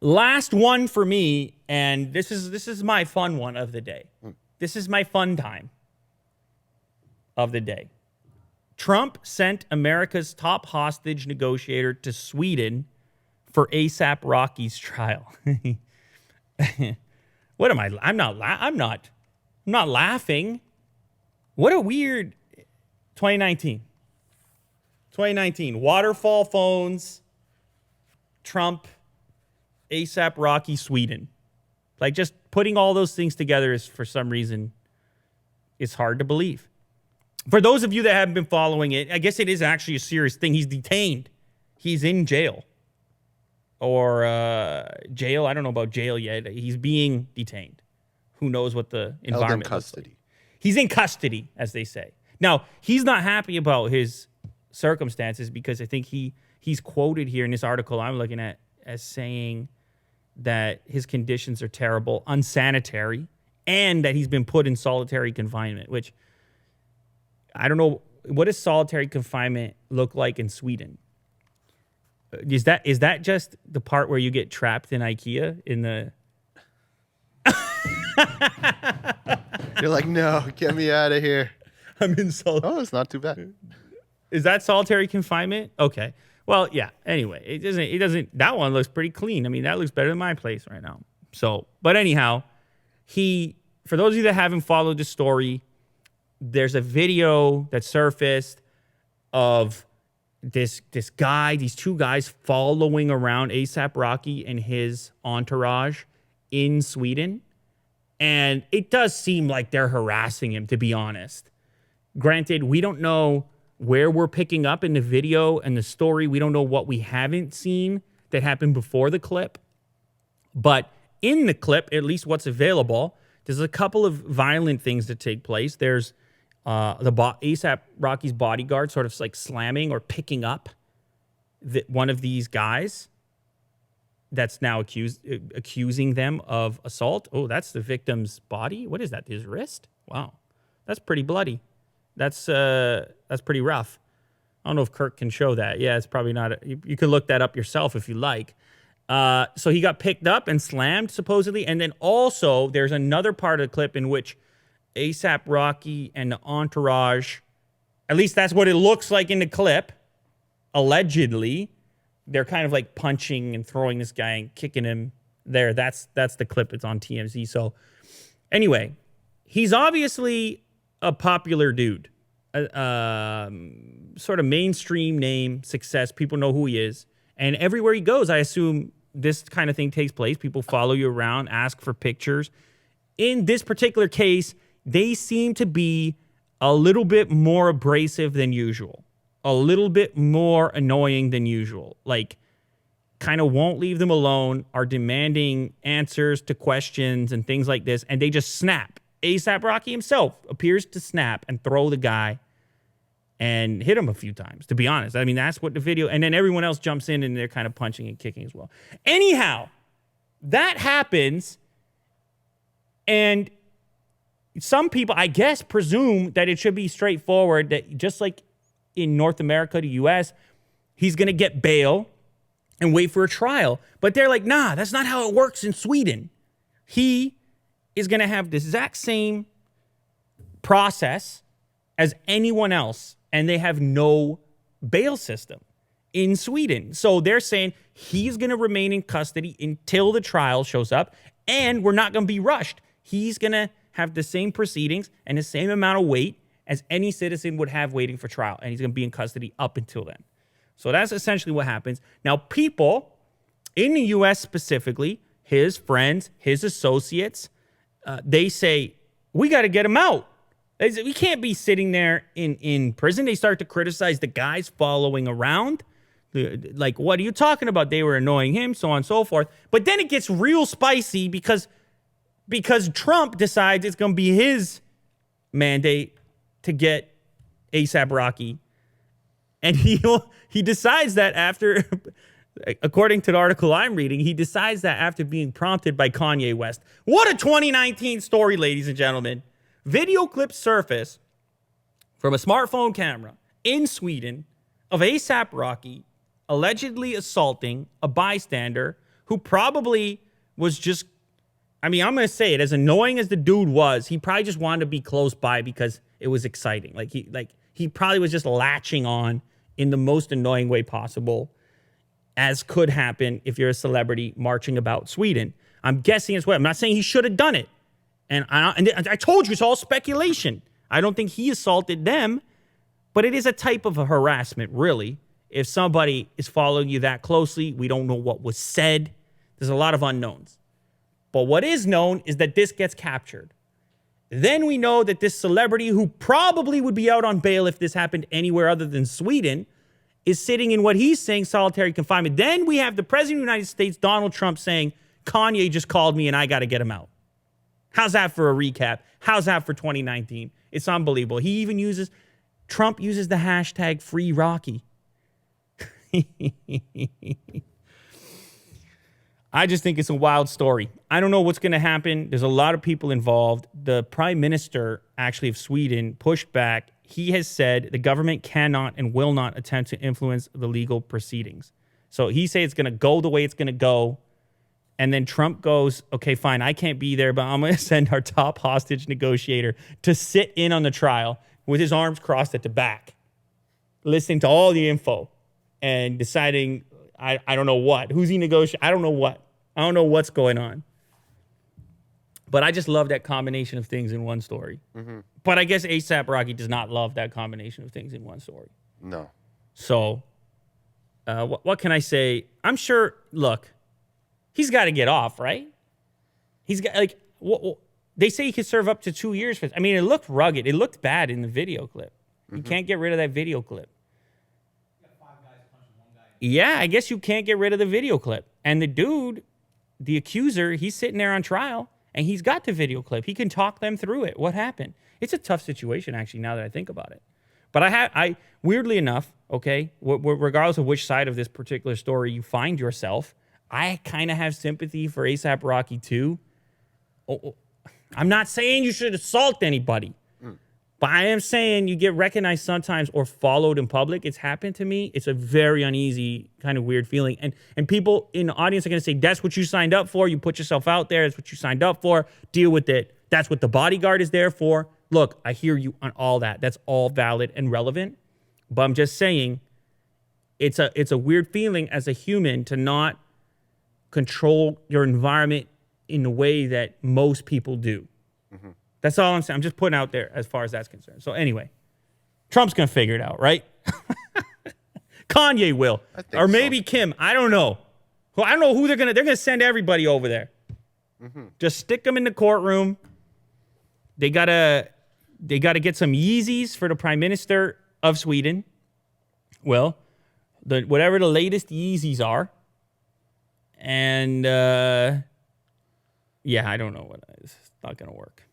Last one for me, and this is my fun one of the day. This is my fun time of the day. Trump sent America's top hostage negotiator to Sweden for ASAP Rocky's trial. What am I? I'm not laughing. What a weird 2019. 2019. Waterfall phones. Trump. ASAP Rocky, Sweden. Like, just putting all those things together is, for some reason, it's hard to believe. For those of you that haven't been following it, I guess it is actually a serious thing. He's detained. He's in jail. Or jail. I don't know about jail yet. He's being detained. Who knows what the environment held in custody. Looks like. He's in custody, as they say. Now, he's not happy about his circumstances because I think he's quoted here in this article I'm looking at as saying that his conditions are terrible, unsanitary, and that he's been put in solitary confinement, which I don't know. What does solitary confinement look like in Sweden? Is that just the part where you get trapped in IKEA in the... You're like, no, get me out of here. I'm in solitary. Oh, it's not too bad. Is that solitary confinement? Okay. Well, yeah. Anyway, it doesn't, that one looks pretty clean. I mean, that looks better than my place right now. So, but anyhow, for those of you that haven't followed the story, there's a video that surfaced of this guy, these two guys following around ASAP Rocky and his entourage in Sweden. And it does seem like they're harassing him, to be honest. Granted, we don't know where we're picking up in the video and the story. We don't know what we haven't seen that happened before the clip. But in the clip, at least what's available, there's a couple of violent things that take place. There's ASAP Rocky's bodyguard sort of like slamming or picking up one of these guys that's now accusing them of assault. Oh, that's the victim's body. What is that? His wrist? Wow, that's pretty bloody. That's pretty rough. I don't know if Kirk can show that. Yeah, it's probably not. You can look that up yourself if you like. So he got picked up and slammed, supposedly. And then also there's another part of the clip in which ASAP Rocky and the entourage, at least that's what it looks like in the clip, allegedly, they're kind of like punching and throwing this guy and kicking him there. That's the clip. It's on TMZ. So anyway, he's obviously a popular dude, sort of mainstream name, success. People know who he is. And everywhere he goes, I assume this kind of thing takes place. People follow you around, ask for pictures. In this particular case, they seem to be a little bit more abrasive than usual, a little bit more annoying than usual. Like, kind of won't leave them alone, are demanding answers to questions and things like this, and they just snap. ASAP Rocky himself appears to snap and throw the guy and hit him a few times, to be honest. I mean, that's what the video... And then everyone else jumps in and they're kind of punching and kicking as well. Anyhow, that happens, and some people, I guess, presume that it should be straightforward, that just like in North America, the U.S., he's going to get bail and wait for a trial. But they're like, nah, that's not how it works in Sweden. He is going to have the exact same process as anyone else, and they have no bail system in Sweden. So they're saying he's going to remain in custody until the trial shows up, and we're not going to be rushed. He's going to have the same proceedings and the same amount of wait as any citizen would have waiting for trial, and he's going to be in custody up until then. So that's essentially what happens. Now, people in the U.S. specifically, his friends, his associates, they say, we got to get him out. They say, we can't be sitting there in prison. They start to criticize the guys following around. Like, what are you talking about? They were annoying him, so on and so forth. But then it gets real spicy because Trump decides it's going to be his mandate to get ASAP Rocky. And he decides that after, according to the article I'm reading, he decides that after being prompted by Kanye West. What a 2019 story, ladies and gentlemen. Video clips surface from a smartphone camera in Sweden of ASAP Rocky allegedly assaulting a bystander who probably was just, I mean, I'm going to say it, as annoying as the dude was, he probably just wanted to be close by because it was exciting. Like he probably was just latching on in the most annoying way possible, as could happen if you're a celebrity marching about Sweden. I'm guessing as well. I'm not saying he should have done it. And I told you, it's all speculation. I don't think he assaulted them, but it is a type of a harassment, really. If somebody is following you that closely, we don't know what was said. There's a lot of unknowns. But what is known is that this gets captured. Then we know that this celebrity, who probably would be out on bail if this happened anywhere other than Sweden, is sitting in what he's saying solitary confinement. Then we have the President of the United States, Donald Trump, saying, Kanye just called me and I got to get him out. How's that for a recap? How's that for 2019? It's unbelievable. Trump uses the hashtag Free Rocky. I just think it's a wild story. I don't know what's going to happen. There's a lot of people involved. The prime minister, actually, of Sweden pushed back. He has said the government cannot and will not attempt to influence the legal proceedings. So he says it's going to go the way it's going to go. And then Trump goes, okay, fine, I can't be there, but I'm going to send our top hostage negotiator to sit in on the trial with his arms crossed at the back, listening to all the info and deciding, I don't know what. Who's he negotiating? I don't know what. I don't know what's going on. But I just love that combination of things in one story. Mm-hmm. But I guess A$AP Rocky does not love that combination of things in one story. No. So what can I say? I'm sure, look, he's got to get off, right? He's got, like, they say he could serve up to 2 years for this. I mean, it looked rugged. It looked bad in the video clip. Mm-hmm. You can't get rid of that video clip. Yeah, I guess you can't get rid of the video clip. And the dude, the accuser, he's sitting there on trial, and he's got the video clip. He can talk them through it. What happened? It's a tough situation, actually, now that I think about it. But I weirdly enough, okay, regardless of which side of this particular story you find yourself, I kind of have sympathy for A$AP Rocky too. I'm not saying you should assault anybody. But I am saying you get recognized sometimes or followed in public. It's happened to me. It's a very uneasy, kind of weird feeling. And people in the audience are going to say, that's what you signed up for. You put yourself out there. That's what you signed up for. Deal with it. That's what the bodyguard is there for. Look, I hear you on all that. That's all valid and relevant. But I'm just saying it's a weird feeling as a human to not control your environment in the way that most people do. Mm-hmm. That's all I'm saying. I'm just putting out there as far as that's concerned. So anyway, Trump's going to figure it out, right? Kanye will. Or maybe so. Kim. I don't know. I don't know who they're going to send everybody over there. Mm-hmm. Just stick them in the courtroom. They got to get some Yeezys for the prime minister of Sweden. Well, whatever the latest Yeezys are. And yeah, I don't know what it's not going to work.